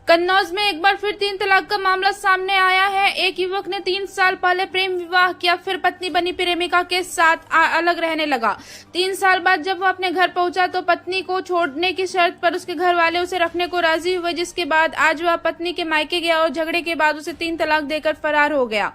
कन्नौज में एक बार फिर 3 तलाक का मामला सामने आया है। एक युवक ने 3 साल पहले प्रेम विवाह किया, फिर पत्नी बनी प्रेमिका के साथ अलग रहने लगा। 3 साल बाद जब वो अपने घर पहुंचा तो पत्नी को छोड़ने की शर्त पर उसके घर वाले उसे रखने को राजी हुए, जिसके बाद आज वह पत्नी के मायके गया और झगड़े के बाद उसे 3 तलाक देकर फरार हो गया।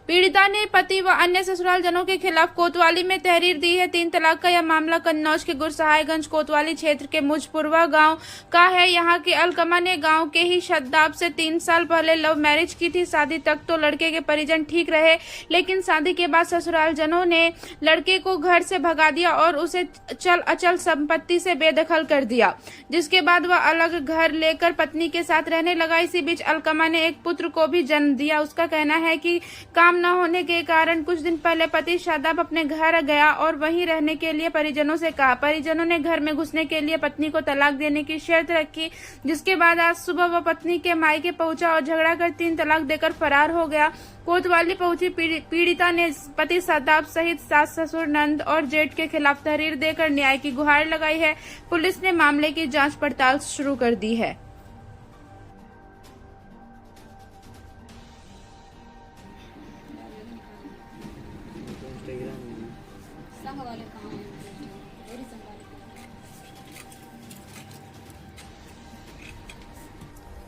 पीड़िता ने पति व अन्य ससुराल जनों के खिलाफ कोतवाली में तहरीर दी है। 3 तलाक का यह मामला कन्नौज के गुरसहायगंज कोतवाली क्षेत्र के मुजपुरवा गाँव का है। यहाँ के अलकमा ने गाँव के ही शद्दाब से 3 साल पहले लव मैरिज की थी। शादी तक तो लड़के के परिजन ठीक रहे, लेकिन शादी के बाद ससुराल जनों ने लड़के को घर से भगा दिया और उसे चल अचल संपत्ति से बेदखल कर दिया, जिसके बाद वह अलग घर लेकर पत्नी के साथ रहने लगा। इसी बीच अलकमा ने एक पुत्र को भी जन्म दिया। उसका कहना है कि काम न होने के कारण कुछ दिन पहले पति शादाब अपने घर गया और वहीं रहने के लिए परिजनों से कहा। परिजनों ने घर में घुसने के लिए पत्नी को तलाक देने की शर्त रखी, जिसके बाद आज सुबह वह पत्नी के मायके पहुंचा और झगड़ा कर 3 तलाक देकर फरार हो गया। कोतवाली पहुंची पीड़िता ने पति शादाब सहित सास, ससुर, नंद और जेठ के खिलाफ तहरीर देकर न्याय की गुहार लगाई है। पुलिस ने मामले की जांच पड़ताल शुरू कर दी है।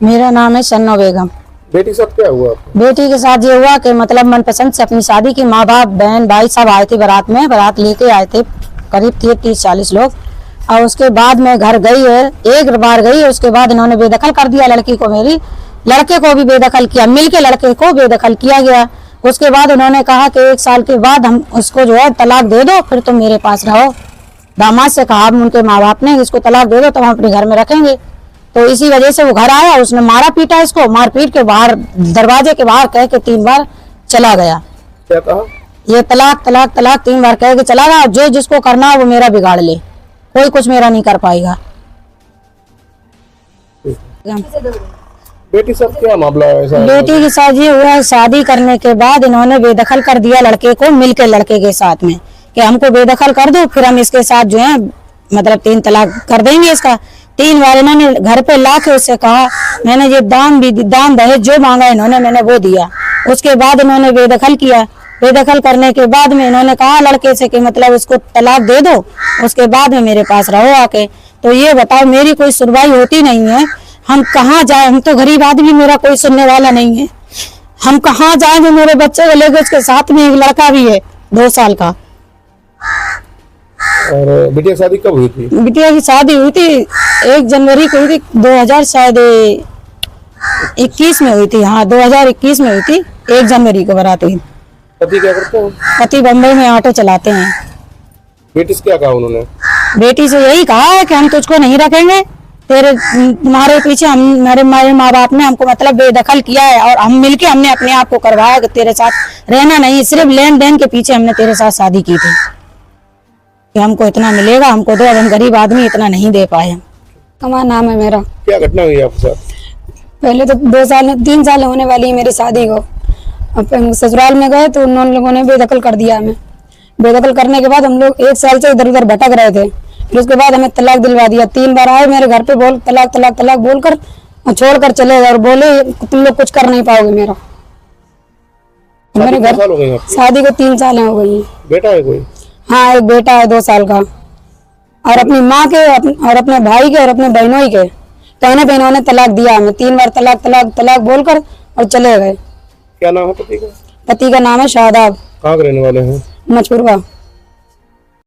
मेरा नाम है सन्नो बेगम। बेटी साथ क्या हुआ आपको? बेटी के साथ ये हुआ कि मतलब मनपसंद से अपनी शादी की माँ बाप बहन भाई सब आए थे बारात में, बारात लेके आए थे, करीब थे 30-40 लोग। और उसके बाद में घर गई है, एक बार गई है, उसके बाद इन्होंने बेदखल कर दिया लड़की को, मेरी लड़के को भी बेदखल किया, मिलके लड़के को बेदखल किया गया। उसके बाद उन्होंने कहा कि 1 साल के बाद हम उसको जो है तलाक दे दो, फिर तुम मेरे पास रहो। दामाद से कहा उनके माँ बाप ने, इसको तलाक दे दो तो हम अपने घर में रखेंगे। तो इसी वजह से वो घर आया, उसने मारा पीटा इसको, मार पीट के बाहर दरवाजे के बाहर कह के 3 बार चला गया। क्या कहा? ये तलाक तलाक तलाक 3 बार कह के चला गया। जो जिसको करना है वो मेरा बिगाड़ ले, कोई कुछ मेरा नहीं कर पाएगा। बेटी साथ क्या मामला है ऐसा? बेटी के साथ ये हुआ, शादी करने के बाद इन्होंने बेदखल कर दिया लड़के को, मिलके लड़के के साथ में कि हमको बेदखल कर दो, फिर हम इसके साथ जो है मतलब 3 तलाक कर देंगे इसका। 3 बार इन्होंने घर पे ला के उससे कहा, मैंने ये दान दहेज जो मांगा इन्होंने मैंने वो दिया। उसके बाद इन्होंने बेदखल किया। बेदखल करने के बाद में इन्होंने कहा लड़के से कि मतलब इसको तलाक दे दो, उसके बाद में मेरे पास रहो आके। तो ये बताओ, मेरी कोई सुनवाई होती नहीं है, हम कहाँ जाए? हम तो गरीब आदमी, मेरा कोई सुनने वाला नहीं है, हम कहाँ जाए? मेरे बच्चे को लेकर उसके साथ में एक लड़का भी है 2 साल का। और बिटिया की शादी कब हुई थी? बिटिया की शादी हुई थी 1 जनवरी को हुई थी, 2021 में हुई थी। हाँ 2021 में हुई थी, 1 जनवरी को बारात हुई। पति क्या करते हैं? पति बम्बई में ऑटो चलाते हैं। बेटी से क्या कहा उन्होंने? बेटी से यही कहा है कि हम तुझको नहीं रखेंगे, तुम्हारे पीछे हमारे माँ बाप ने हमको मतलब बेदखल किया है और हम मिलके हमने अपने आप को करवाया कि तेरे साथ रहना नहीं, सिर्फ लेन देन के पीछे हमने तेरे साथ शादी की थी कि हमको इतना मिलेगा, हमको दो। अब हम गरीब आदमी इतना नहीं दे पाए। कमा नाम है मेरा। क्या घटना हुई आपके साथ? पहले तो 3 साल होने वाली है मेरी शादी को। अब ससुराल में गए तो उन लोगों ने बेदखल कर दिया हमें। बेदखल करने के बाद हम लोग 1 साल से इधर उधर भटक रहे थे। फिर उसके बाद हमें तलाक दिलवा दिया। 3 बार आए मेरे घर पे, बोल तलाक तलाक तलाक बोलकर और छोड़ कर चले गए और बोले तुम लोग कुछ कर नहीं पाओगे मेरा। मेरे घर शादी को 3 साल हो गई। बेटा है कोई? हाँ एक बेटा है 2 साल का, और अपनी माँ के और अपने भाई के और अपने बहनों के कहने पे इन्होंने तलाक दिया हमें। 3 बार तलाक तलाक तलाक बोलकर और चले गए। क्या नाम है पति का? पति का नाम है शादाब। कहाँ के रहने वाले हैं? मुजपुरवा।